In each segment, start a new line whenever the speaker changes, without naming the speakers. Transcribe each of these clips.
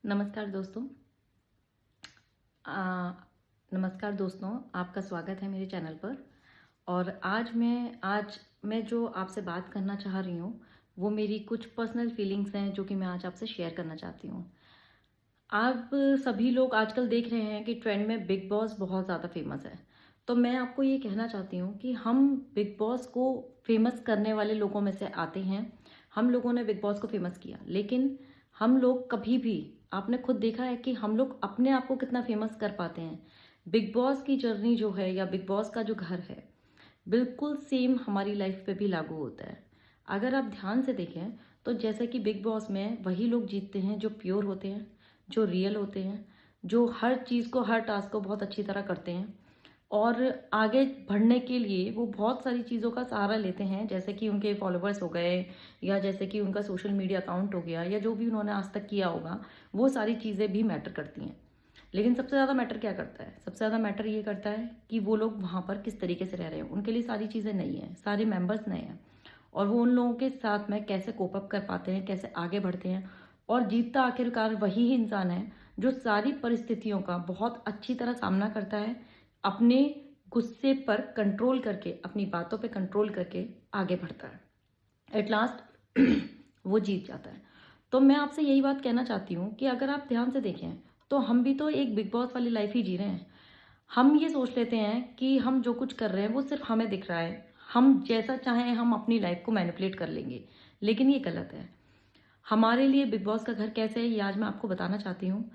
नमस्कार दोस्तों। आ, नमस्कार दोस्तों, आपका स्वागत है मेरे चैनल पर। और आज मैं जो आपसे बात करना चाह रही हूँ वो मेरी कुछ पर्सनल फीलिंग्स हैं जो कि मैं आज आपसे शेयर करना चाहती हूँ। आप सभी लोग आजकल देख रहे हैं कि ट्रेंड में बिग बॉस बहुत ज़्यादा फेमस है। तो मैं आपको ये कहना चाहती हूँ कि हम बिग बॉस को फेमस करने वाले लोगों में से आते हैं। हम लोगों ने बिग बॉस को फेमस किया, लेकिन हम लोग कभी भी, आपने खुद देखा है कि हम लोग अपने आप को कितना फेमस कर पाते हैं। बिग बॉस की जर्नी जो है या बिग बॉस का जो घर है, बिल्कुल सेम हमारी लाइफ पे भी लागू होता है। अगर आप ध्यान से देखें तो जैसे कि बिग बॉस में वही लोग जीतते हैं जो प्योर होते हैं, जो रियल होते हैं, जो हर चीज़ को, हर टास्क को बहुत अच्छी तरह करते हैं और आगे बढ़ने के लिए वो बहुत सारी चीज़ों का सहारा लेते हैं, जैसे कि उनके फॉलोअर्स हो गए या जैसे कि उनका सोशल मीडिया अकाउंट हो गया या जो भी उन्होंने आज तक किया होगा, वो सारी चीज़ें भी मैटर करती हैं। लेकिन सबसे ज़्यादा मैटर क्या करता है? सबसे ज़्यादा मैटर ये करता है कि वो लोग वहाँ पर किस तरीके से रह रहे हैं। उनके लिए सारी चीज़ें नई हैं, सारे मेंबर्स नए हैं और वो उन लोगों के साथ में कैसे कोप अप कर पाते हैं, कैसे आगे बढ़ते हैं। और जीतता आखिरकार वही इंसान है जो सारी परिस्थितियों का बहुत अच्छी तरह सामना करता है, अपने गुस्से पर कंट्रोल करके, अपनी बातों पे कंट्रोल करके आगे बढ़ता है। एट लास्ट वो जीत जाता है। तो मैं आपसे यही बात कहना चाहती हूँ कि अगर आप ध्यान से देखें तो हम भी तो एक बिग बॉस वाली लाइफ ही जी रहे हैं। हम ये सोच लेते हैं कि हम जो कुछ कर रहे हैं वो सिर्फ हमें दिख रहा है, हम जैसा चाहें हम अपनी लाइफ को मैनिपुलेट कर लेंगे, लेकिन ये गलत है। हमारे लिए बिग बॉस का घर कैसे है ये आज मैं आपको बताना चाहती हूँ।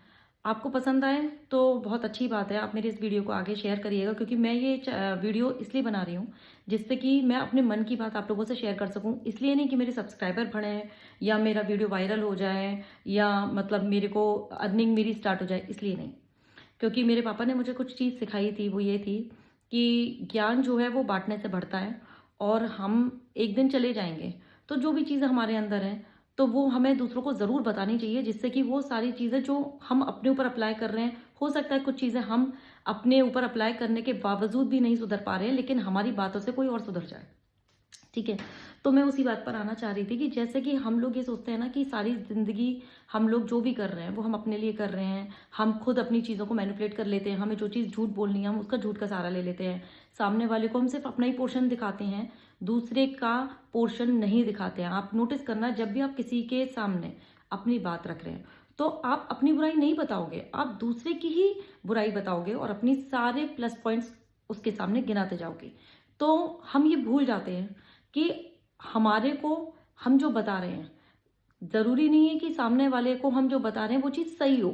आपको पसंद आए तो बहुत अच्छी बात है, आप मेरे इस वीडियो को आगे शेयर करिएगा, क्योंकि मैं ये वीडियो इसलिए बना रही हूँ जिससे कि मैं अपने मन की बात आप लोगों से शेयर कर सकूँ। इसलिए नहीं कि मेरे सब्सक्राइबर बढ़ें या मेरा वीडियो वायरल हो जाए या मतलब मेरे को अर्निंग मेरी स्टार्ट हो जाए, इसलिए नहीं। क्योंकि मेरे पापा ने मुझे कुछ चीज़ सिखाई थी, वो ये थी कि ज्ञान जो है वो बांटने से बढ़ता है और हम एक दिन चले जाएंगे। तो जो भी चीज़ें हमारे अंदर हैं तो वो हमें दूसरों को ज़रूर बतानी चाहिए, जिससे कि वो सारी चीज़ें जो हम अपने ऊपर अप्लाई कर रहे हैं, हो सकता है कुछ चीज़ें हम अपने ऊपर अप्लाई करने के बावजूद भी नहीं सुधर पा रहे हैं, लेकिन हमारी बातों से कोई और सुधर जाए। ठीक है। तो मैं उसी बात पर आना चाह रही थी कि जैसे कि हम लोग ये सोचते हैं ना कि सारी ज़िंदगी हम लोग जो भी कर रहे हैं वो हम अपने लिए कर रहे हैं, हम खुद अपनी चीज़ों को मैनिपुलेट कर लेते हैं, हमें जो चीज़ झूठ बोलनी है हम उसका झूठ का सहारा ले लेते हैं, सामने वाले को हम सिर्फ अपना ही पोर्शन दिखाते हैं, दूसरे का पोर्शन नहीं दिखाते हैं। आप नोटिस करना, जब भी आप किसी के सामने अपनी बात रख रहे हैं तो आप अपनी बुराई नहीं बताओगे, आप दूसरे की ही बुराई बताओगे और अपनी सारे प्लस पॉइंट्स उसके सामने गिनाते जाओगे। तो हम ये भूल जाते हैं कि हमारे को हम जो बता रहे हैं, ज़रूरी नहीं है कि सामने वाले को हम जो बता रहे हैं वो चीज़ सही हो।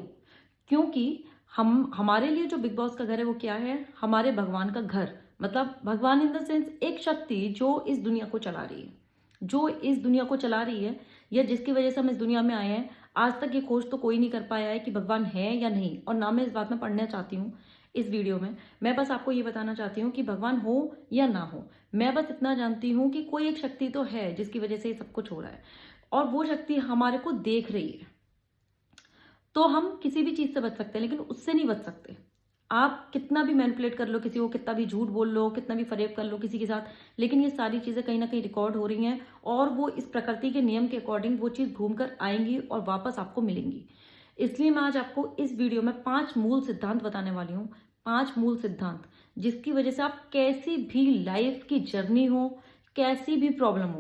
क्योंकि हम, हमारे लिए जो बिग बॉस का घर है वो क्या है? हमारे भगवान का घर। मतलब भगवान इन द सेंस एक शक्ति जो इस दुनिया को चला रही है, जो इस दुनिया को चला रही है या जिसकी वजह से हम इस दुनिया में आए हैं। आज तक ये खोज तो कोई नहीं कर पाया है कि भगवान है या नहीं, और ना मैं इस बात में पढ़ना चाहती हूँ इस वीडियो में। मैं बस आपको ये बताना चाहती हूँ कि भगवान हो या ना हो, मैं बस इतना जानती हूँ कि कोई एक शक्ति तो है जिसकी वजह से ये सब कुछ हो रहा है, और वो शक्ति हमारे को देख रही है। तो हम किसी भी चीज से बच सकते हैं लेकिन उससे नहीं बच सकते। आप कितना भी मैनिपुलेट कर लो किसी को, कितना भी झूठ बोल लो, कितना भी फरेब कर लो किसी के साथ, लेकिन ये सारी चीजें कहीं ना कहीं रिकॉर्ड हो रही हैं और वो इस प्रकृति के नियम के अकॉर्डिंग वो चीज घूम कर आएंगी और वापस आपको मिलेंगी। इसलिए मैं आज आपको इस वीडियो में 5 मूल सिद्धांत बताने वाली हूँ। 5 मूल सिद्धांत जिसकी वजह से आप कैसी भी लाइफ की जर्नी हो, कैसी भी प्रॉब्लम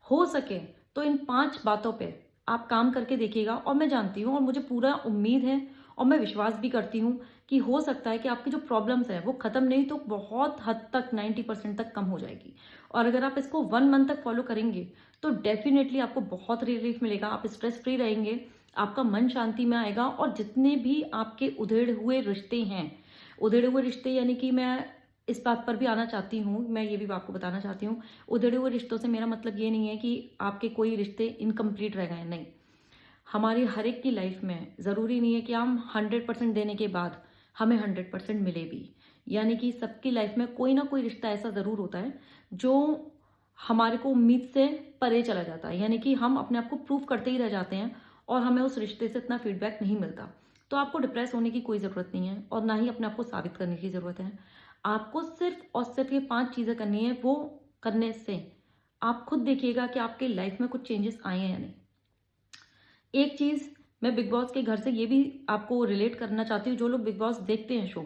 हो सके तो इन 5 बातों पे आप काम करके देखिएगा। और मैं जानती हूँ और मुझे पूरा उम्मीद है और मैं विश्वास भी करती हूँ कि हो सकता है कि आपकी जो प्रॉब्लम्स है वो खत्म नहीं तो बहुत हद तक 90% तक कम हो जाएगी। और अगर आप इसको 1 मंथ तक फॉलो करेंगे तो डेफिनेटली आपको बहुत रिलीफ मिलेगा, आप स्ट्रेस फ्री रहेंगे, आपका मन शांति में आएगा। और जितने भी आपके उधेड़ हुए रिश्ते हैं, उधेड़े हुए रिश्ते यानी कि मैं इस बात पर भी आना चाहती हूँ, मैं ये भी आपको बताना चाहती हूँ, उधेड़े हुए रिश्तों से मेरा मतलब ये नहीं है कि आपके कोई रिश्ते इनकम्प्लीट रह गए, नहीं। हमारी हर एक की लाइफ में ज़रूरी नहीं है कि हम 100% देने के बाद हमें 100% मिले भी। यानी कि सबकी लाइफ में कोई ना कोई रिश्ता ऐसा ज़रूर होता है जो हमारे को उम्मीद से परे चला जाता है, यानी कि हम अपने आप को प्रूव करते ही रह जाते हैं और हमें उस रिश्ते से इतना फीडबैक नहीं मिलता। तो आपको डिप्रेस होने की कोई ज़रूरत नहीं है और ना ही अपने आप को साबित करने की ज़रूरत है। आपको सिर्फ और सिर्फ ये 5 चीज़ें करनी है, वो करने से आप खुद देखिएगा कि आपके लाइफ में कुछ चेंजेस आए हैं या नहीं। एक चीज़ मैं बिग बॉस के घर से ये भी आपको रिलेट करना चाहती हूँ, जो लोग बिग बॉस देखते हैं शो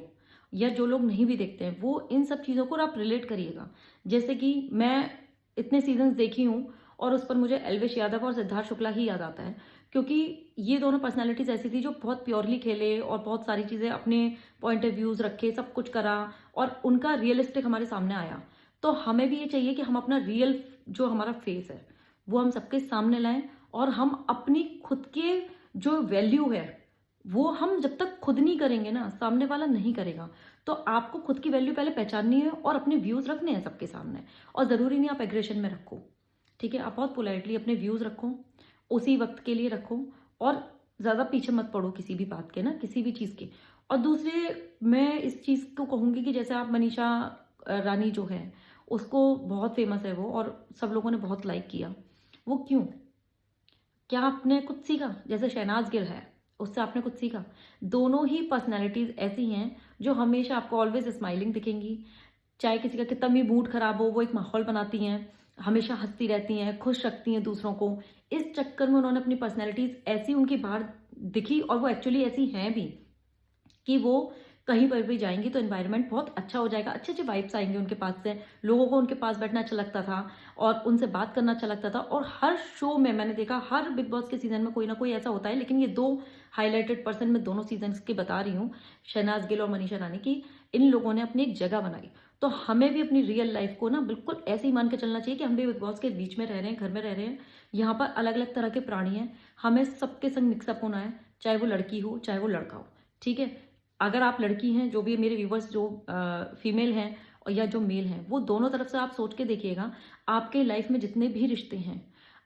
या जो लोग नहीं भी देखते हैं, वो इन सब चीज़ों को आप रिलेट करिएगा। जैसे कि मैं इतने सीजन्स देखी हूँ और उस पर मुझे एल्विश यादव और सिद्धार्थ शुक्ला ही याद आता है, क्योंकि ये दोनों पर्सनैलिटीज़ ऐसी थी जो बहुत प्योरली खेले और बहुत सारी चीज़ें अपने पॉइंट ऑफ व्यूज़ रखे, सब कुछ करा और उनका रियलिस्टिक हमारे सामने आया। तो हमें भी ये चाहिए कि हम अपना रियल जो हमारा फेस है वो हम सबके सामने लाएं और हम अपनी खुद के जो वैल्यू है वो हम जब तक खुद नहीं करेंगे ना, सामने वाला नहीं करेगा। तो आपको खुद की वैल्यू पहले पहचाननी है और अपने व्यूज़ रखने हैं सबके सामने। और ज़रूरी नहीं आप एग्रेशन में रखो, ठीक है, आप बहुत पोलाइटली अपने व्यूज़ रखो, उसी वक्त के लिए रखो और ज़्यादा पीछे मत पड़ो किसी भी बात के ना, किसी भी चीज़ के। और दूसरे मैं इस चीज़ को कहूँगी कि जैसे आप मनीषा रानी जो है उसको बहुत फेमस है वो और सब लोगों ने बहुत लाइक किया। वो क्यों? क्या आपने कुछ सीखा? जैसे शहनाज गिल है, उससे आपने कुछ सीखा? दोनों ही पर्सनैलिटीज़ ऐसी हैं जो हमेशा आपको ऑलवेज स्माइलिंग दिखेंगी। चाहे किसी का कितना भी मूड खराब हो, वो एक माहौल बनाती हैं, हमेशा हँसती रहती हैं, खुश रखती हैं दूसरों को। इस चक्कर में उन्होंने अपनी पर्सनैलिटीज़ ऐसी उनकी बाहर दिखी और वो एक्चुअली ऐसी हैं भी, कि वो कहीं पर भी जाएँगी तो एनवायरनमेंट बहुत अच्छा हो जाएगा, अच्छे-अच्छे वाइब्स आएँगे उनके पास से, लोगों को उनके पास बैठना अच्छा लगता था और उनसे बात करना अच्छा लगता था। और हर शो में मैंने देखा, हर बिग बॉस के सीज़न में कोई ना कोई ऐसा होता है, लेकिन ये 2 हाइलाइटेड पर्सन मैं दोनों सीज़न्स की बता रही हूँ, शहनाज गिल और मनीषा रानी की, इन लोगों ने अपनी एक जगह बनाई। तो हमें भी अपनी रियल लाइफ़ को ना बिल्कुल ऐसे ही मान के चलना चाहिए कि हम भी बिग बॉस के बीच में रह रहे हैं, घर में रह रहे हैं, यहाँ पर अलग-अलग तरह के प्राणी हैं, हमें सबके संग मिक्सअप होना है, चाहे वो लड़की हो, चाहे वो लड़का हो, ठीक है? अगर आप लड़की हैं, जो भी मेरे व्यूवर्स जो फीमेल हैं और या जो मेल हैं, वो दोनों तरफ से आप सोच के देखिएगा, आपके लाइफ में जितने भी रिश्ते हैं,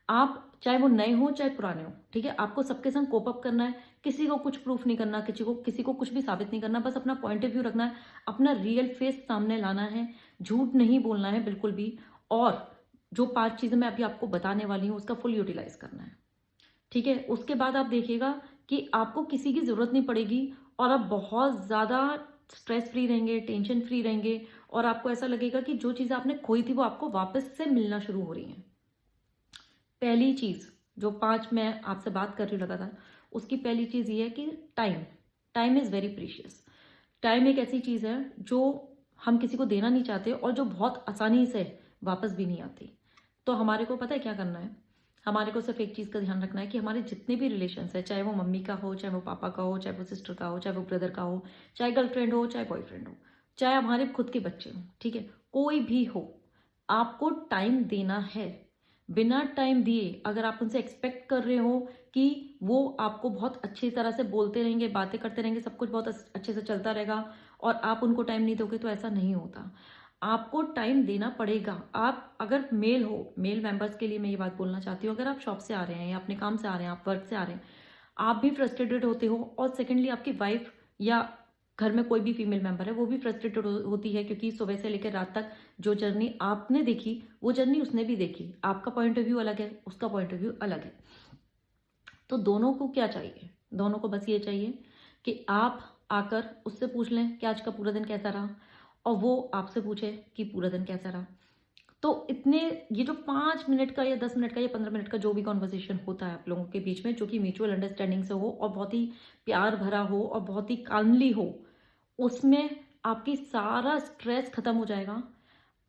आप चाहे वो नए हों, चाहे पुराने हों, ठीक है? आपको सबके संग कोप अप करना है, किसी को कुछ प्रूफ नहीं करना, किसी को कुछ भी साबित नहीं करना, बस अपना पॉइंट ऑफ व्यू रखना है, अपना रियल फेस सामने लाना है, झूठ नहीं बोलना है बिल्कुल भी और जो 5 चीज़ें मैं अभी आपको बताने वाली हूँ, उसका फुल यूटिलाइज़ करना है। ठीक है? उसके बाद आप देखिएगा कि आपको किसी की ज़रूरत नहीं पड़ेगी और आप बहुत ज़्यादा स्ट्रेस फ्री रहेंगे, टेंशन फ्री रहेंगे और आपको ऐसा लगेगा कि जो चीज़ आपने खोई थी वो आपको वापस से मिलना शुरू हो रही हैं। पहली चीज़ जो 5 मैं आपसे बात कर रही हूँ लगातार, उसकी पहली चीज़ ये है कि time. Time is very precious. Time एक ऐसी चीज़ है जो हम किसी को देना नहीं चाहते और जो बहुत आसानी से वापस भी नहीं आती। तो हमारे को पता है क्या करना है? हमारे को सिर्फ एक चीज़ का ध्यान रखना है कि हमारे जितने भी रिलेशंस हैं, चाहे वो मम्मी का हो, चाहे वो पापा का हो, चाहे वो सिस्टर का हो, चाहे वो ब्रदर का हो, चाहे गर्लफ्रेंड हो, चाहे बॉयफ्रेंड हो, चाहे हमारे खुद के बच्चे हों, ठीक है? कोई भी हो, आपको टाइम देना है। बिना टाइम दिए अगर आप उनसे एक्सपेक्ट कर रहे हो कि वो आपको बहुत अच्छी तरह से बोलते रहेंगे, बातें करते रहेंगे, सब कुछ बहुत अच्छे से चलता रहेगा और आप उनको टाइम नहीं दोगे, तो ऐसा नहीं होता। आपको टाइम देना पड़ेगा। आप अगर मेल हो, मेल मेंबर्स के लिए मैं ये बात बोलना चाहती हूँ, अगर आप शॉप से आ रहे हैं या अपने काम से आ रहे हैं, आप वर्क से आ रहे हैं, आप भी फ्रस्ट्रेटेड होते हो और सेकेंडली आपकी वाइफ या घर में कोई भी फीमेल मेंबर है वो भी फ्रस्ट्रेटेड होती है, क्योंकि सुबह से लेकर रात तक जो जर्नी आपने देखी वो जर्नी उसने भी देखी। आपका पॉइंट ऑफ व्यू अलग है, उसका पॉइंट ऑफ व्यू अलग है। तो दोनों को क्या चाहिए? दोनों को बस ये चाहिए कि आप आकर उससे पूछ लें कि आज का पूरा दिन कैसा रहा और वो आपसे पूछे कि पूरा दिन कैसा रहा। तो इतने ये जो 5 मिनट का या 10 मिनट का या 15 मिनट का जो भी कन्वर्सेशन होता है आप लोगों के बीच में, जो कि म्यूचुअल अंडरस्टैंडिंग से हो और बहुत ही प्यार भरा हो और बहुत ही कामली हो, उसमें आपकी सारा स्ट्रेस खत्म हो जाएगा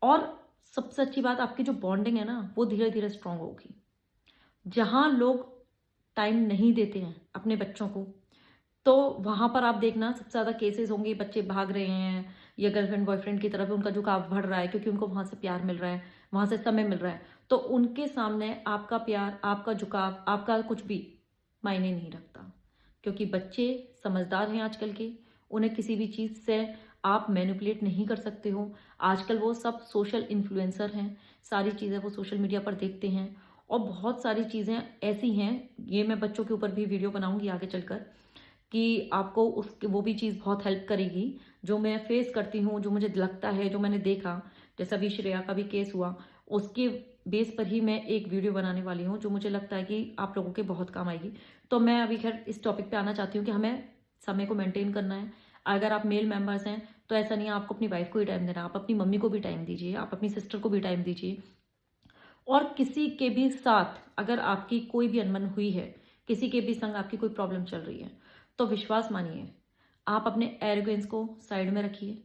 और सबसे अच्छी बात, आपकी जो बॉन्डिंग है ना वो धीरे धीरे स्ट्रांग होगी। जहाँ लोग टाइम नहीं देते हैं अपने बच्चों को, तो वहाँ पर आप देखना सबसे ज़्यादा केसेस होंगे, बच्चे भाग रहे हैं या गर्लफ्रेंड बॉयफ्रेंड की तरफ उनका झुकाव बढ़ रहा है, क्योंकि उनको वहाँ से प्यार मिल रहा है, वहाँ से समय मिल रहा है। तो उनके सामने आपका प्यार, आपका झुकाव, आपका कुछ भी मायने नहीं रखता, क्योंकि बच्चे समझदार हैं आजकल के। उन्हें किसी भी चीज़ से आप मैनिपुलेट नहीं कर सकते हो। आजकल वो सब सोशल इन्फ्लुएंसर हैं, सारी चीज़ें वो सोशल मीडिया पर देखते हैं और बहुत सारी चीज़ें ऐसी हैं, ये मैं बच्चों के ऊपर भी वीडियो बनाऊंगी आगे चलकर, कि आपको उस वो भी चीज़ बहुत हेल्प करेगी, जो मैं फेस करती हूँ, जो मुझे लगता है, जो मैंने देखा। जैसा अभी श्रेया का भी केस हुआ, उसके बेस पर ही मैं एक वीडियो बनाने वाली हूँ, जो मुझे लगता है कि आप लोगों के बहुत काम आएगी। तो मैं अभी खैर इस टॉपिक पे आना चाहती हूँ कि हमें समय को मेंटेन करना है। अगर आप मेल मेंबर्स हैं तो ऐसा नहीं है आपको अपनी वाइफ को ही टाइम देना, आप अपनी मम्मी को भी टाइम दीजिए, आप अपनी सिस्टर को भी टाइम दीजिए। और किसी के भी साथ अगर आपकी कोई भी अनबन हुई है, किसी के भी संग आपकी कोई प्रॉब्लम चल रही है, तो विश्वास मानिए, आप अपने एरोगेंस को साइड में रखिए,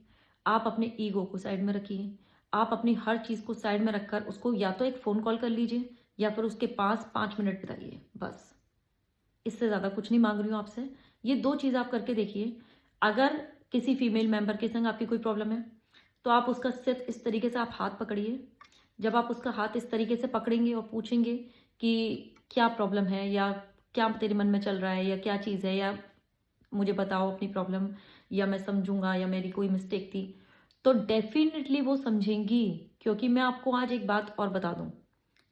आप अपने ईगो को साइड में रखिए, आप अपनी हर चीज़ को साइड में रखकर उसको या तो एक फ़ोन कॉल कर लीजिए या फिर उसके पास 5 मिनट बिताइए, बस। इससे ज़्यादा कुछ नहीं मांग रही हूँ आपसे। ये 2 चीज़ आप करके देखिए। अगर किसी फीमेल मेंबर के संग आपकी कोई प्रॉब्लम है, तो आप उसका सिर्फ इस तरीके से आप हाथ पकड़िए। जब आप उसका हाथ इस तरीके से पकड़ेंगे और पूछेंगे कि क्या प्रॉब्लम है, या क्या तेरे मन में चल रहा है, या क्या चीज़ है, या मुझे बताओ अपनी प्रॉब्लम, या मैं समझूंगा, या मेरी कोई मिस्टेक थी, तो डेफिनेटली वो समझेंगी। क्योंकि मैं आपको आज एक बात और बता दूं,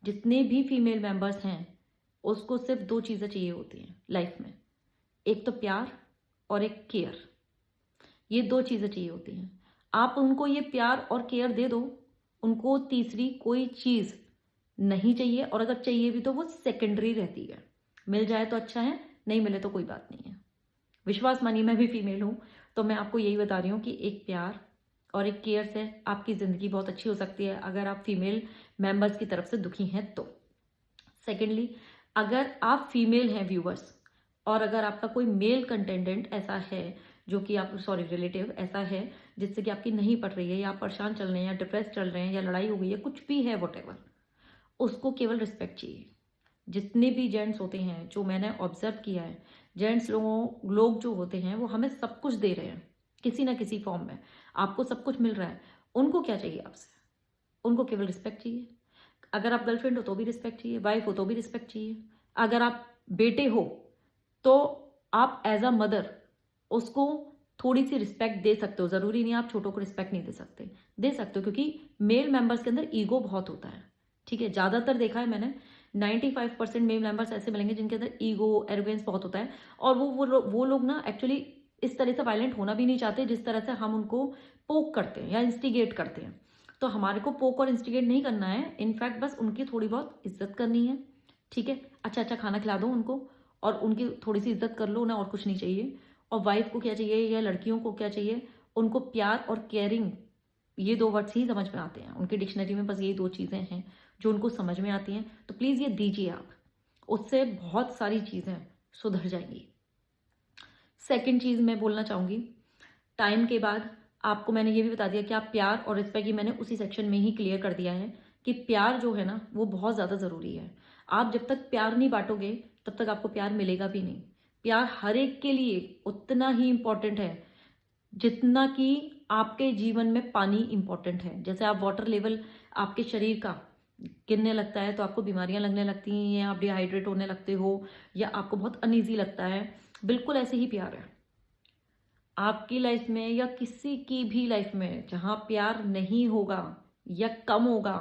जितने भी फीमेल मेंबर्स हैं उसको सिर्फ 2 चीज़ें चाहिए होती हैं लाइफ में, एक तो प्यार और एक केयर। ये 2 चीज़ें चाहिए होती हैं। आप उनको ये प्यार और केयर दे दो, उनको तीसरी कोई चीज़ नहीं चाहिए, और अगर चाहिए भी तो वो सेकेंडरी रहती है। मिल जाए तो अच्छा है, नहीं मिले तो कोई बात नहीं है। विश्वास मानिए, मैं भी फीमेल हूँ, तो मैं आपको यही बता रही हूँ कि एक प्यार और एक केयर से आपकी ज़िंदगी बहुत अच्छी हो सकती है, अगर आप फीमेल मेंबर्स की तरफ से दुखी हैं तो। सेकेंडली, अगर आप फीमेल हैं व्यूवर्स, और अगर आपका कोई मेल कंटेंडेंट ऐसा है जो कि आप रिलेटिव ऐसा है जिससे कि आपकी नहीं पट रही है, या आप परेशान चल रहे हैं, या डिप्रेस चल रहे हैं, या लड़ाई हो गई है, कुछ भी है वॉटेवर, उसको केवल रिस्पेक्ट चाहिए। जितने भी जेंट्स होते हैं, जो मैंने ऑब्जर्व किया है, जेंट्स लोग जो होते हैं वो हमें सब कुछ दे रहे हैं किसी ना किसी फॉर्म में, आपको सब कुछ मिल रहा है। उनको क्या चाहिए आपसे? उनको केवल रिस्पेक्ट चाहिए। अगर आप गर्लफ्रेंड हो तो भी रिस्पेक्ट चाहिए, वाइफ हो तो भी रिस्पेक्ट चाहिए, अगर आप बेटे हो तो आप एज अ मदर उसको थोड़ी सी रिस्पेक्ट दे सकते हो। ज़रूरी नहीं आप छोटों को रिस्पेक्ट नहीं दे सकते, दे सकते हो, क्योंकि मेल मेंबर्स के अंदर ईगो बहुत होता है। ठीक है, ज़्यादातर देखा है मैंने, 95% मेल मेंबर्स ऐसे मिलेंगे जिनके अंदर ईगो, एरोगेंस बहुत होता है, और वो लोग ना एक्चुअली इस तरह से वायलेंट होना भी नहीं चाहते जिस तरह से हम उनको पोक करते हैं या इंस्टिगेट करते हैं। तो हमारे को पोक और इंस्टिगेट नहीं करना है, इनफैक्ट बस उनकी थोड़ी बहुत इज्जत करनी है। ठीक है, अच्छा अच्छा खाना खिला दो उनको, और उनकी थोड़ी सी इज्जत कर लो ना, और कुछ नहीं चाहिए। और वाइफ को क्या चाहिए या लड़कियों को क्या चाहिए? उनको प्यार और केयरिंग, ये 2 वर्ड्स ही समझ में आते हैं उनकी डिक्शनरी में, बस यही 2 चीज़ें हैं जो उनको समझ में आती हैं। तो प्लीज़ ये दीजिए आप, उससे बहुत सारी चीज़ें सुधर जाएंगी। सेकंड चीज़ मैं बोलना चाहूँगी, टाइम के बाद आपको मैंने ये भी बता दिया कि आप प्यार और रिस्पेक्ट, ये मैंने उसी सेक्शन में ही क्लियर कर दिया है कि प्यार जो है ना वो बहुत ज़्यादा ज़रूरी है। आप जब तक प्यार नहीं बांटोगे तब तक आपको प्यार मिलेगा भी नहीं। प्यार हर एक के लिए उतना ही इम्पोर्टेंट है जितना कि आपके जीवन में पानी इम्पोर्टेंट है। जैसे आप वाटर लेवल आपके शरीर का गिरने लगता है तो आपको बीमारियां लगने लगती हैं, या आप डिहाइड्रेट होने लगते हो, या आपको बहुत अनईजी लगता है, बिल्कुल ऐसे ही प्यार है आपकी लाइफ में या किसी की भी लाइफ में। जहाँ प्यार नहीं होगा या कम होगा,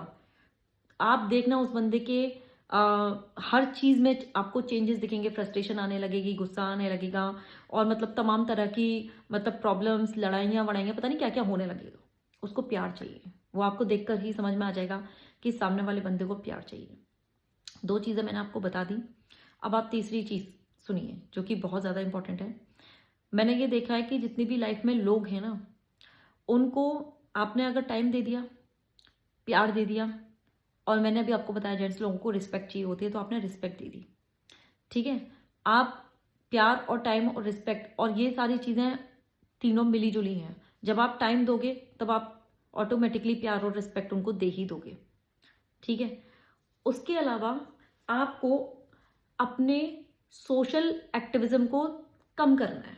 आप देखना उस बंदे के हर चीज़ में आपको चेंजेस दिखेंगे। फ्रस्ट्रेशन आने लगेगी, गुस्सा आने लगेगा, और मतलब तमाम तरह की मतलब प्रॉब्लम्स, लड़ाइयाँ वड़ाइयाँ, पता नहीं क्या क्या होने लगेगा। उसको प्यार चाहिए, वो आपको देखकर ही समझ में आ जाएगा कि सामने वाले बंदे को प्यार चाहिए। 2 चीज़ें मैंने आपको बता दी। अब आप तीसरी चीज़ सुनिए जो कि बहुत ज़्यादा इंपॉर्टेंट है। मैंने ये देखा है कि जितनी भी लाइफ में लोग हैं ना, उनको आपने अगर टाइम दे दिया, प्यार दे दिया, और मैंने अभी आपको बताया जेंट्स लोगों को रिस्पेक्ट चाहिए होती है, तो आपने रिस्पेक्ट दे दी। ठीक है, आप प्यार और टाइम और रिस्पेक्ट, और ये सारी चीज़ें तीनों मिली जुली हैं। जब आप टाइम दोगे तब आप ऑटोमेटिकली प्यार और रिस्पेक्ट उनको दे ही दोगे। ठीक है, उसके अलावा आपको अपने सोशल एक्टिविज्म को कम करना है।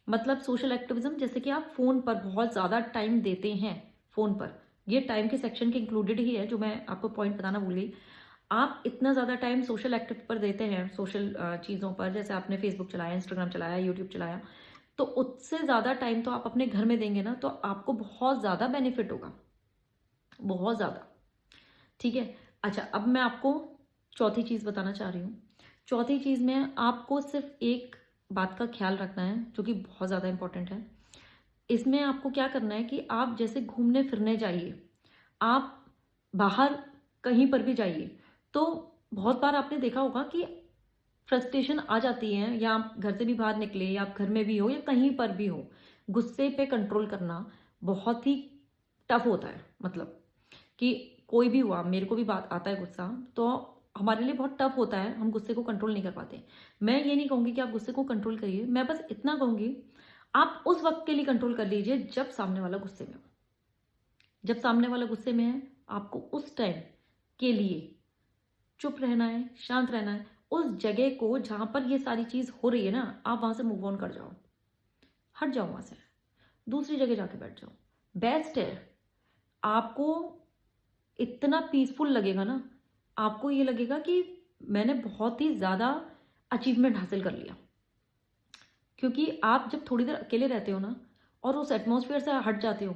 मतलब सोशल एक्टिविज्म, जैसे कि आप फ़ोन पर बहुत ज़्यादा टाइम देते हैं, फ़ोन पर, ये टाइम के सेक्शन के इंक्लूडेड ही है, जो मैं आपको पॉइंट बताना भूल गई। आप इतना ज़्यादा टाइम सोशल एक्टिव पर देते हैं, सोशल चीज़ों पर, जैसे आपने फेसबुक चलाया, इंस्टाग्राम चलाया, यूट्यूब चलाया, तो उससे ज़्यादा टाइम तो आप अपने घर में देंगे ना, तो आपको बहुत ज़्यादा बेनिफिट होगा, बहुत ज़्यादा। ठीक है, अच्छा अब मैं आपको चौथी चीज़ बताना चाह रही हूँ। चौथी चीज़ में आपको सिर्फ एक बात का ख्याल रखना है जो कि बहुत ज़्यादा इंपॉर्टेंट है। इसमें आपको क्या करना है कि आप जैसे घूमने फिरने जाइए, आप बाहर कहीं पर भी जाइए, तो बहुत बार आपने देखा होगा कि फ्रस्ट्रेशन आ जाती है, या आप घर से भी बाहर निकले, या आप घर में भी हो, या कहीं पर भी हो, गुस्से पे कंट्रोल करना बहुत ही टफ होता है। मतलब कि कोई भी हुआ, मेरे को भी बात आता है गुस्सा, तो हमारे लिए बहुत टफ होता है, हम गुस्से को कंट्रोल नहीं कर पाते। मैं ये नहीं कहूँगी कि आप गुस्से को कंट्रोल करिए, मैं बस इतना कहूँगी आप उस वक्त के लिए कंट्रोल कर लीजिए जब सामने वाला गुस्से में हो। जब सामने वाला गुस्से में है, आपको उस टाइम के लिए चुप रहना है, शांत रहना है। उस जगह को जहाँ पर ये सारी चीज़ हो रही है ना, आप वहाँ से मूव ऑन कर जाओ, हट जाओ वहाँ से, दूसरी जगह जाके बैठ जाओ। बेस्ट है। आपको इतना पीसफुल लगेगा ना, आपको ये लगेगा कि मैंने बहुत ही ज़्यादा अचीवमेंट हासिल कर लिया। क्योंकि आप जब थोड़ी देर अकेले रहते हो ना और उस एटमॉस्फेयर से हट जाते हो,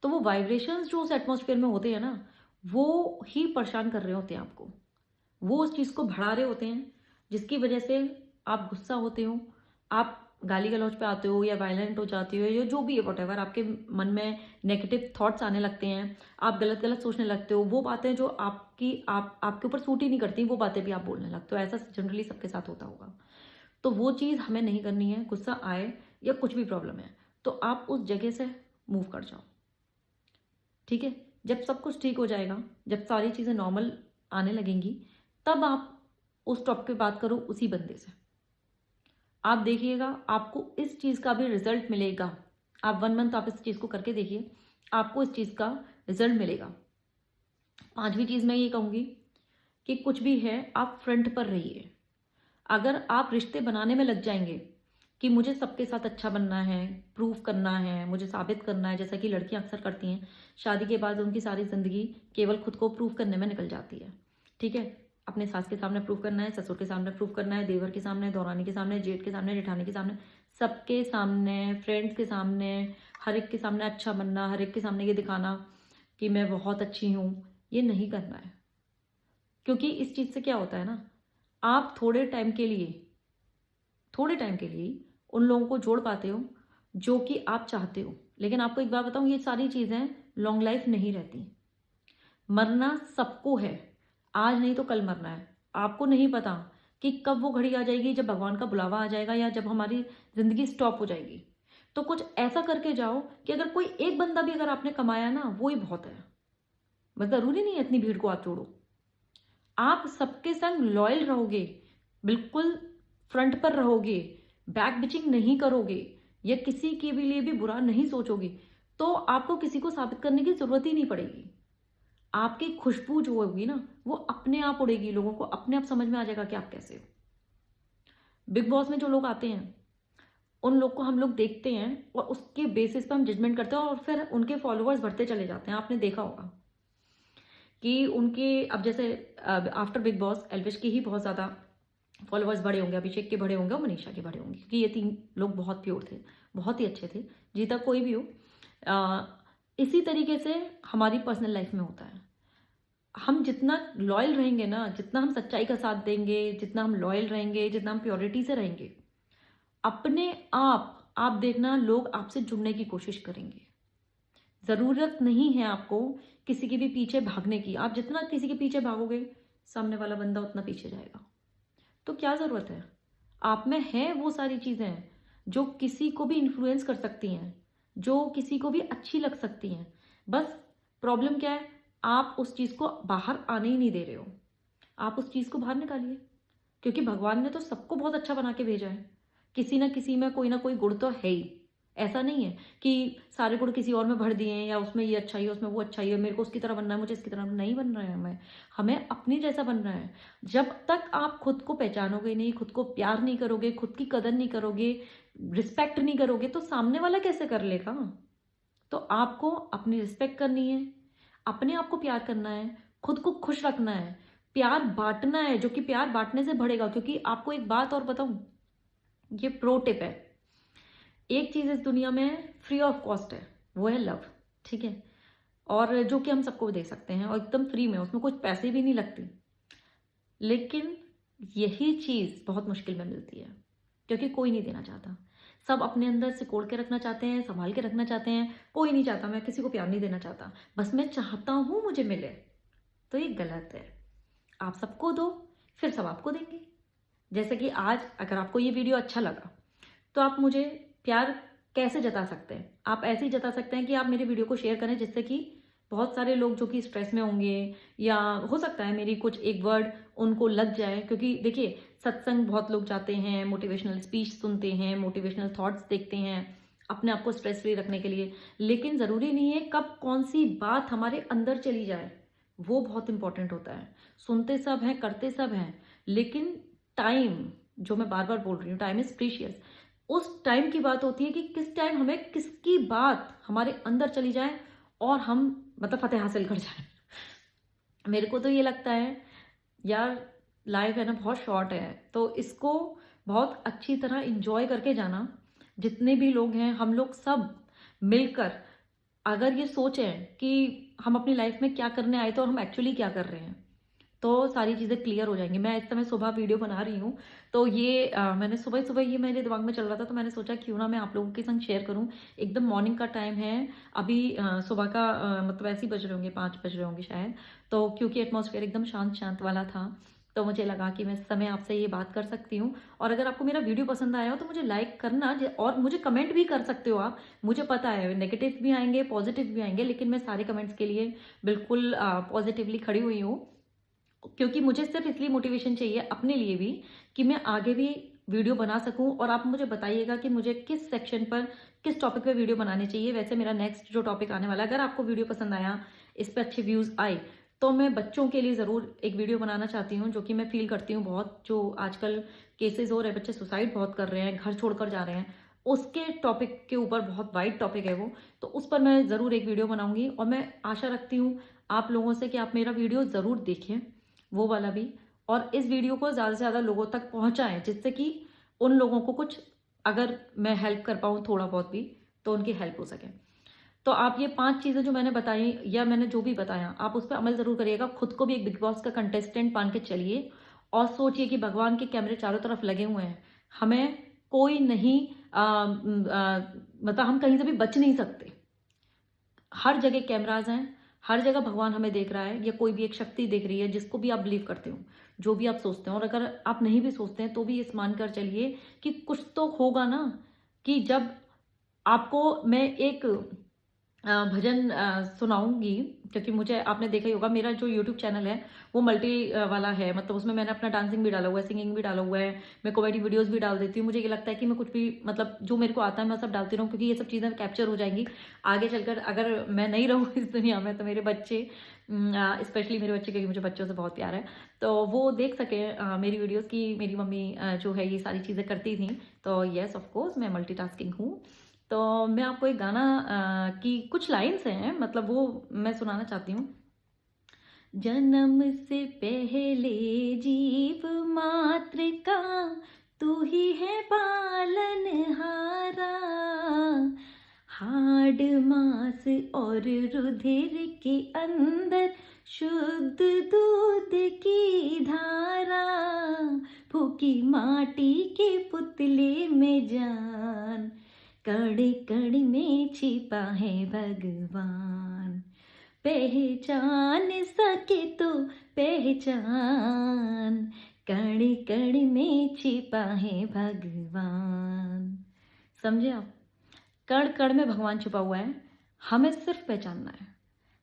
तो वो वाइब्रेशंस जो उस एटमॉस्फेयर में होते हैं ना, वो ही परेशान कर रहे होते हैं आपको। वो उस चीज़ को बढ़ा रहे होते हैं, जिसकी वजह से आप गुस्सा होते हो, आप गाली गलौज पे आते हो या वायलेंट हो जाते हो या जो भी है, वॉटेवर आपके मन में नेगेटिव थॉट्स आने लगते हैं, आप गलत गलत सोचने लगते हो। वो बातें जो आपके ऊपर सूट ही नहीं करती, वो बातें भी आप बोलने लगते हो। ऐसा जनरली सबके साथ होता होगा। तो वो चीज़ हमें नहीं करनी है। गुस्सा आए या कुछ भी प्रॉब्लम है तो आप उस जगह से मूव कर जाओ, ठीक है। जब सब कुछ ठीक हो जाएगा, जब सारी चीज़ें नॉर्मल आने लगेंगी, तब आप उस टॉपिक पे बात करो उसी बंदे से। आप देखिएगा आपको इस चीज़ का भी रिजल्ट मिलेगा। आप 1 मंथ आप इस चीज़ को करके देखिए, आपको इस चीज़ का रिजल्ट मिलेगा। 5वीं चीज़ मैं ये कहूँगी कि कुछ भी है आप फ्रंट पर रहिए। अगर आप रिश्ते बनाने में लग जाएंगे कि मुझे सबके साथ अच्छा बनना है, प्रूफ करना है, मुझे साबित करना है, जैसा कि लड़कियां अक्सर करती हैं, शादी के बाद उनकी सारी ज़िंदगी केवल खुद को प्रूफ करने में निकल जाती है, ठीक है। अपने सास के सामने प्रूफ करना है, ससुर के सामने प्रूफ करना है, देवर के सामने, दौरानी के सामने, जेठ के सामने, जेठानी के सामने, सबके सामने, फ्रेंड्स के सामने, हर एक के सामने अच्छा बनना, हर एक के सामने ये दिखाना कि मैं बहुत अच्छी हूँ। ये नहीं करना है। क्योंकि इस चीज़ से क्या होता है ना, आप थोड़े टाइम के लिए उन लोगों को जोड़ पाते हो जो कि आप चाहते हो। लेकिन आपको एक बात बताऊं, ये सारी चीज़ें लॉन्ग लाइफ नहीं रहती। मरना सबको है, आज नहीं तो कल मरना है। आपको नहीं पता कि कब वो घड़ी आ जाएगी जब भगवान का बुलावा आ जाएगा या जब हमारी ज़िंदगी स्टॉप हो जाएगी। तो कुछ ऐसा करके जाओ कि अगर कोई एक बंदा भी अगर आपने कमाया ना, वो ही बहुत है। बस ज़रूरी नहीं है इतनी भीड़ को आप जोड़ो। आप सबके संग लॉयल रहोगे, बिल्कुल फ्रंट पर रहोगे, बैक बिचिंग नहीं करोगे या किसी के भी लिए भी बुरा नहीं सोचोगे, तो आपको किसी को साबित करने की जरूरत ही नहीं पड़ेगी। आपकी खुशबू जो होगी ना, वो अपने आप उड़ेगी, लोगों को अपने आप समझ में आ जाएगा कि आप कैसे हो। बिग बॉस में जो लोग आते हैं, उन लोग को हम लोग देखते हैं और उसके बेसिस पर हम जजमेंट करते हैं और फिर उनके फॉलोअर्स बढ़ते चले जाते हैं। आपने देखा होगा कि उनके, अब जैसे आफ्टर बिग बॉस एल्विश के ही बहुत ज़्यादा फॉलोअर्स बढ़े होंगे, अभिषेक के बढ़े होंगे और मनीषा के बढ़े होंगे, क्योंकि ये 3 लोग बहुत प्योर थे, बहुत ही अच्छे थे। जीता कोई भी हो, इसी तरीके से हमारी पर्सनल लाइफ में होता है। हम जितना लॉयल रहेंगे ना, जितना हम सच्चाई का साथ देंगे, जितना हम लॉयल रहेंगे, जितना हम प्योरिटी से रहेंगे, अपने आप देखना लोग आपसे जुड़ने की कोशिश करेंगे। ज़रूरत नहीं है आपको किसी के भी पीछे भागने की। आप जितना किसी के पीछे भागोगे, सामने वाला बंदा उतना पीछे जाएगा। तो क्या ज़रूरत है? आप में है वो सारी चीज़ें जो किसी को भी इन्फ्लुएंस कर सकती हैं, जो किसी को भी अच्छी लग सकती हैं। बस प्रॉब्लम क्या है, आप उस चीज़ को बाहर आने ही नहीं दे रहे हो। आप उस चीज़ को बाहर निकालिए, क्योंकि भगवान ने तो सबको बहुत अच्छा बना के भेजा है। किसी ना किसी में कोई ना कोई गुण तो है ही। ऐसा नहीं है कि सारे गुण किसी और में भर दिए हैं या उसमें ये अच्छा ही है, उसमें वो अच्छा ही है, मेरे को उसकी तरह बनना है, मुझे इसकी तरह नहीं बन रहा है। हमें अपनी जैसा बनना है। जब तक आप खुद को पहचानोगे नहीं, खुद को प्यार नहीं करोगे, खुद की कदर नहीं करोगे, रिस्पेक्ट नहीं करोगे, तो सामने वाला कैसे कर लेगा? तो आपको अपनी रिस्पेक्ट करनी है, अपने आप को प्यार करना है, खुद को खुश रखना है, प्यार बांटना है, जो कि प्यार बांटने से बढ़ेगा। क्योंकि आपको एक बात और बताऊं, ये प्रो टिप है, एक चीज़ इस दुनिया में फ्री ऑफ कॉस्ट है, वो है लव, ठीक है। और जो कि हम सबको दे सकते हैं और एकदम फ्री में, उसमें कुछ पैसे भी नहीं लगते। लेकिन यही चीज़ बहुत मुश्किल में मिलती है, क्योंकि कोई नहीं देना चाहता। सब अपने अंदर सिकोड़ के रखना चाहते हैं, संभाल के रखना चाहते हैं। कोई नहीं चाहता, मैं किसी को प्यार नहीं देना चाहता, बस मैं चाहता हूँ मुझे मिले। तो ये गलत है। आप सबको दो, फिर सब आपको देंगे। जैसे कि आज अगर आपको ये वीडियो अच्छा लगा, तो आप मुझे प्यार कैसे जता सकते हैं? आप ऐसे ही जता सकते हैं कि आप मेरे वीडियो को शेयर करें, जिससे कि बहुत सारे लोग जो कि स्ट्रेस में होंगे, या हो सकता है मेरी कुछ एक वर्ड उनको लग जाए, क्योंकि देखिए सत्संग बहुत लोग जाते हैं, मोटिवेशनल स्पीच सुनते हैं, मोटिवेशनल थॉट्स देखते हैं अपने आप को स्ट्रेस फ्री रखने के लिए, लेकिन ज़रूरी नहीं है कब कौन सी बात हमारे अंदर चली जाए, वो बहुत इंपॉर्टेंट होता है। सुनते सब हैं, करते सब हैं, लेकिन टाइम, जो मैं बार बार बोल रही हूँ, टाइम इज़ प्रीशियस। उस टाइम की बात होती है कि किस टाइम हमें किसकी बात हमारे अंदर चली जाए और हम मतलब फतेह हासिल कर जाए। मेरे को तो ये लगता है यार, लाइफ है ना बहुत शॉर्ट है, तो इसको बहुत अच्छी तरह इंजॉय करके जाना। जितने भी लोग हैं हम लोग सब मिलकर अगर ये सोचें कि हम अपनी लाइफ में क्या करने आए थे और हम एक्चुअली क्या कर रहे हैं, तो सारी चीज़ें क्लियर हो जाएंगी। मैं इस समय सुबह वीडियो बना रही हूँ, तो ये मैंने सुबह सुबह ये मेरे दिमाग में चल रहा था, तो मैंने सोचा क्यों ना मैं आप लोगों के संग शेयर करूँ। एकदम मॉर्निंग का टाइम है अभी, सुबह का मतलब ऐसे ही बज रहे होंगे, 5 बज रहे होंगे शायद। तो क्योंकि एटमॉस्फेयर एकदम शांत शांत वाला था, तो मुझे लगा कि मैं इस समय आपसे ये बात कर सकती हूँ। और अगर आपको मेरा वीडियो पसंद आया हो तो मुझे लाइक करना, और मुझे कमेंट भी कर सकते हो आप। मुझे पता है नेगेटिव भी आएंगे, पॉजिटिव भी आएंगे, लेकिन मैं सारे कमेंट्स के लिए बिल्कुल पॉजिटिवली खड़ी हुई हूँ, क्योंकि मुझे सिर्फ इसलिए मोटिवेशन चाहिए अपने लिए भी कि मैं आगे भी वीडियो बना सकूं। और आप मुझे बताइएगा कि मुझे किस सेक्शन पर, किस टॉपिक पे वीडियो बनानी चाहिए। वैसे मेरा नेक्स्ट जो टॉपिक आने वाला है, अगर आपको वीडियो पसंद आया, इस पर अच्छे व्यूज़ आए, तो मैं बच्चों के लिए ज़रूर एक वीडियो बनाना चाहती हूँ, जो कि मैं फील करती हूँ बहुत, जो आजकल केसेस हो रहे हैं, बच्चे सुसाइड बहुत कर रहे हैं, घर छोड़कर जा रहे हैं, उसके टॉपिक के ऊपर, बहुत वाइड टॉपिक है वो, तो उस पर मैं ज़रूर एक वीडियो बनाऊंगी। और मैं आशा रखती हूँ आप लोगों से कि आप मेरा वीडियो ज़रूर देखें, वो वाला भी, और इस वीडियो को ज़्यादा से ज़्यादा लोगों तक पहुंचाएं, जिससे कि उन लोगों को कुछ, अगर मैं हेल्प कर पाऊँ थोड़ा बहुत भी, तो उनकी हेल्प हो सके। तो आप ये 5 चीज़ें जो मैंने बताई, या मैंने जो भी बताया, आप उस पर अमल ज़रूर करिएगा। खुद को भी एक बिग बॉस का कंटेस्टेंट मान के चलिए, और सोचिए कि भगवान के कैमरे चारों तरफ लगे हुए हैं, हमें कोई नहीं मतलब हम कहीं से भी बच नहीं सकते। हर जगह कैमराज हैं, हर जगह भगवान हमें देख रहा है, या कोई भी एक शक्ति देख रही है, जिसको भी आप बिलीव करते हो, जो भी आप सोचते हो। और अगर आप नहीं भी सोचते हैं तो भी इस मानकर चलिए कि कुछ तो होगा ना, कि जब आपको मैं एक भजन सुनाऊंगी, क्योंकि मुझे, आपने देखा ही होगा मेरा जो यूट्यूब चैनल है वो मल्टी वाला है, मतलब उसमें मैंने अपना डांसिंग भी डाला हुआ है, सिंगिंग भी डाला हुआ है, मैं कॉमेडी वीडियोस भी डाल देती हूँ। मुझे ये लगता है कि मैं कुछ भी, मतलब जो मेरे को आता है मैं सब डालती रहूँ, क्योंकि ये सब चीज़ें कैप्चर हो जाएंगी आगे चलकर। अगर मैं नहीं रहूँ इस दुनिया में, तो मेरे बच्चे, स्पेशली मेरे बच्चे, क्योंकि मुझे बच्चों से बहुत प्यार है, तो वो देख सके मेरी वीडियोज़ की मेरी मम्मी जो है ये सारी चीज़ें करती थी। तो येस, ऑफकोर्स मैं मल्टीटास्किंग हूँ। तो मैं आपको एक गाना की कुछ लाइन्स हैं, मतलब वो मैं सुनाना चाहती हूँ। जन्म से पहले जीव मात्र का तू ही है पालनहारा, हाड़ मांस और रुधिर के अंदर शुद्ध दूध की धारा, फूकी माटी के पुतले में जान, कण कण में छिपा है भगवान, पहचान सके तो पहचान, कण कण में छिपा है भगवान। समझे आप? कण कण में भगवान छुपा हुआ है, हमें सिर्फ पहचानना है।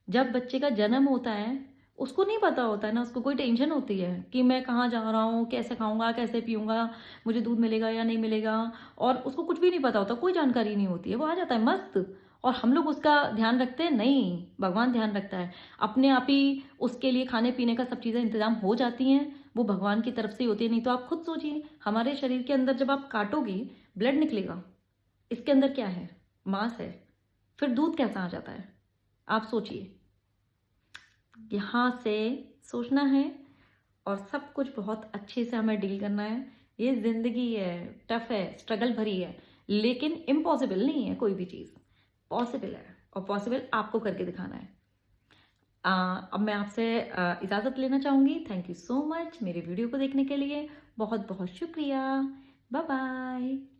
जब बच्चे का जन्म होता है, उसको नहीं पता होता है ना, उसको कोई टेंशन होती है कि मैं कहाँ जा रहा हूँ, कैसे खाऊंगा, कैसे पीऊंगा, मुझे दूध मिलेगा या नहीं मिलेगा, और उसको कुछ भी नहीं पता होता, कोई जानकारी नहीं होती है, वो आ जाता है मस्त। और हम लोग उसका ध्यान रखते हैं? नहीं, भगवान ध्यान रखता है। अपने आप ही उसके लिए खाने पीने का सब चीज़ें इंतजाम हो जाती हैं, वो भगवान की तरफ से ही होती है। नहीं तो आप खुद सोचिए, हमारे शरीर के अंदर जब आप काटोगे, ब्लड निकलेगा, इसके अंदर क्या है? मांस है, फिर दूध कैसा आ जाता है? आप सोचिए। यहाँ से सोचना है, और सब कुछ बहुत अच्छे से हमें डील करना है। ये ज़िंदगी है, टफ है, स्ट्रगल भरी है, लेकिन इम्पॉसिबल नहीं है कोई भी चीज़, पॉसिबल है, और पॉसिबल आपको करके दिखाना है। अब मैं आपसे इजाज़त लेना चाहूँगी। थैंक यू सो मच मेरे वीडियो को देखने के लिए, बहुत बहुत शुक्रिया। Bye bye.